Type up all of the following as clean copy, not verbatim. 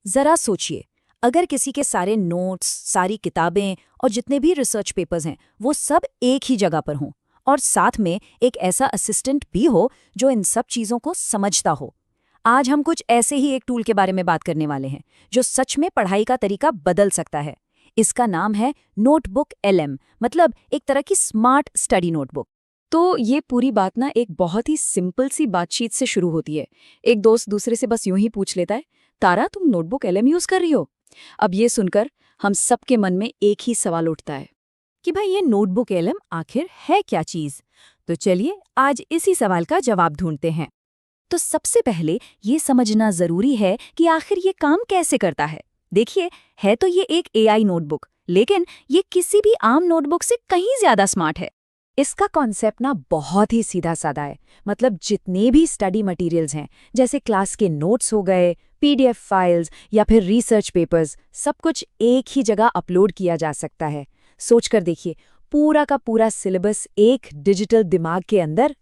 जरा सोचिए, अगर किसी के सारे नोट्स, सारी किताबें और जितने भी रिसर्च पेपर्स हैं वो सब एक ही जगह पर हों और साथ में एक ऐसा असिस्टेंट भी हो जो इन सब चीज़ों को समझता हो। आज हम कुछ ऐसे ही एक टूल के बारे में बात करने वाले हैं जो सच में पढ़ाई का तरीका बदल सकता है। इसका नाम है नोटबुक एलएम, मतलब एक तरह की स्मार्ट स्टडी नोटबुक। तो ये पूरी बात ना एक बहुत ही सिंपल सी बातचीत से शुरू होती है। एक दोस्त दूसरे से बस यूं ही पूछ लेता है, तारा तुम नोटबुक एलएम यूज कर रही हो? अब ये सुनकर हम सबके मन में एक ही सवाल उठता है कि भाई ये नोटबुक एलएम आखिर है क्या चीज़। तो चलिए आज इसी सवाल का जवाब ढूंढते हैं। तो सबसे पहले ये समझना ज़रूरी है कि आखिर ये काम कैसे करता है। देखिए, है तो ये एक एआई नोटबुक, लेकिन ये किसी भी आम नोटबुक से कहीं ज़्यादा स्मार्ट है। इसका कॉन्सेप्ट ना बहुत ही सीधा साधा है। मतलब जितने भी स्टडी मटेरियल्स हैं, जैसे क्लास के नोट्स हो गए, पीडीएफ फाइल्स या फिर रिसर्च पेपर्स, सब कुछ एक ही जगह अपलोड किया जा सकता है। सोचकर देखिए, पूरा का पूरा सिलेबस एक डिजिटल दिमाग के अंदर।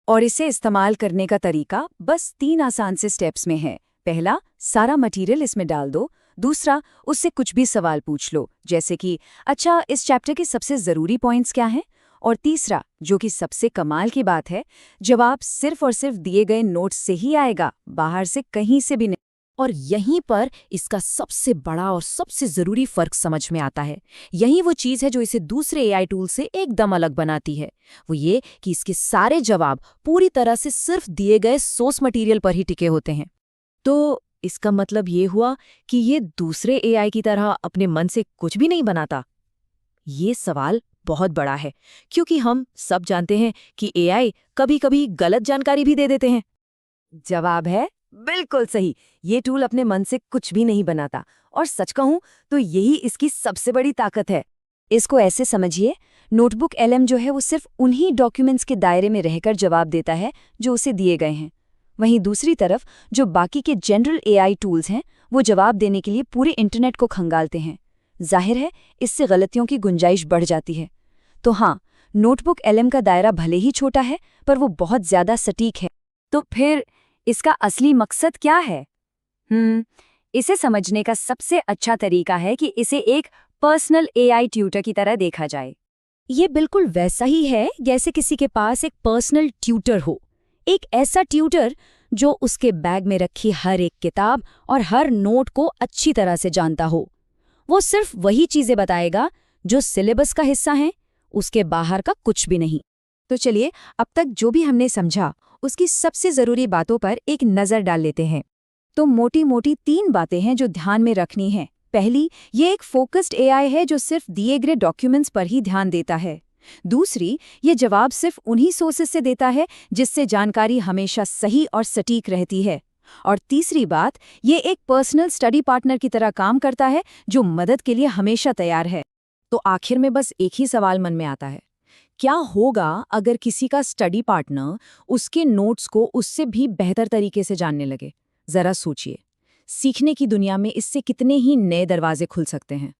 और इसे इस्तेमाल करने का तरीका बस 3 आसान से स्टेप्स में है। पहला, सारा मटेरियल इसमें डाल दो। दूसरा, उससे कुछ भी सवाल पूछ लो, जैसे कि अच्छा इस चैप्टर के सबसे ज़रूरी पॉइंट्स क्या हैं। और तीसरा, जो कि सबसे कमाल की बात है, जवाब सिर्फ और सिर्फ दिए गए नोट्स से ही आएगा, बाहर से कहीं से भी नहीं। और यहीं पर इसका सबसे बड़ा और सबसे ज़रूरी फ़र्क समझ में आता है। यही वो चीज़ है जो इसे दूसरे एआई टूल से एकदम अलग बनाती है। वो ये कि इसके सारे जवाब पूरी तरह से सिर्फ दिए गए सोर्स मटेरियल पर ही टिके होते हैं। तो इसका मतलब ये हुआ कि ये दूसरे एआई की तरह अपने मन से कुछ भी नहीं बनाता। ये सवाल बहुत बड़ा है, क्योंकि हम सब जानते हैं कि एआई कभी-कभी गलत जानकारी भी दे देते हैं। जवाब है बिल्कुल सही। ये टूल अपने मन से कुछ भी नहीं बनाता, और सच कहूं तो यही इसकी सबसे बड़ी ताकत है। इसको ऐसे समझिए, नोटबुक एलएम जो है वो सिर्फ उन्हीं डॉक्यूमेंट्स के दायरे में रहकर जवाब देता है जो उसे दिए गए हैं। वहीं दूसरी तरफ जो बाकी के जनरल एआई टूल्स हैं वो जवाब देने के लिए पूरे इंटरनेट को खंगालते हैं। जाहिर है, इससे गलतियों की गुंजाइश बढ़ जाती है। तो हाँ, नोटबुक एलएम का दायरा भले ही छोटा है, पर वो बहुत ज्यादा सटीक है। तो फिर इसका असली मकसद क्या है? इसे समझने का सबसे अच्छा तरीका है कि इसे एक पर्सनल एआई ट्यूटर की तरह देखा जाए। ये बिल्कुल वैसा ही है जैसे किसी के पास एक पर्सनल ट्यूटर हो। एक ऐसा ट्यूटर जो उसके बैग में रखी हर एक किताब और हर नोट को अच्छी तरह से जानता हो। वो सिर्फ वही चीजें बताएगा जो सिलेबस का हिस्सा हैं, उसके बाहर का कुछ भी नहीं। तो चलिए, अब तक जो भी हमने समझा उसकी सबसे ज़रूरी बातों पर एक नज़र डाल लेते हैं। तो मोटी मोटी 3 बातें हैं जो ध्यान में रखनी है। पहली, ये एक फोकस्ड एआई है जो सिर्फ दिए गए डॉक्यूमेंट्स पर ही ध्यान देता है। दूसरी, ये जवाब सिर्फ उन्हीं सोर्सेस से देता है जिससे जानकारी हमेशा सही और सटीक रहती है। और तीसरी बात, ये एक पर्सनल स्टडी पार्टनर की तरह काम करता है जो मदद के लिए हमेशा तैयार है। तो आखिर में बस एक ही सवाल मन में आता है, क्या होगा अगर किसी का स्टडी पार्टनर उसके नोट्स को उससे भी बेहतर तरीके से जानने लगे? जरा सोचिए, सीखने की दुनिया में इससे कितने ही नए दरवाजे खुल सकते हैं।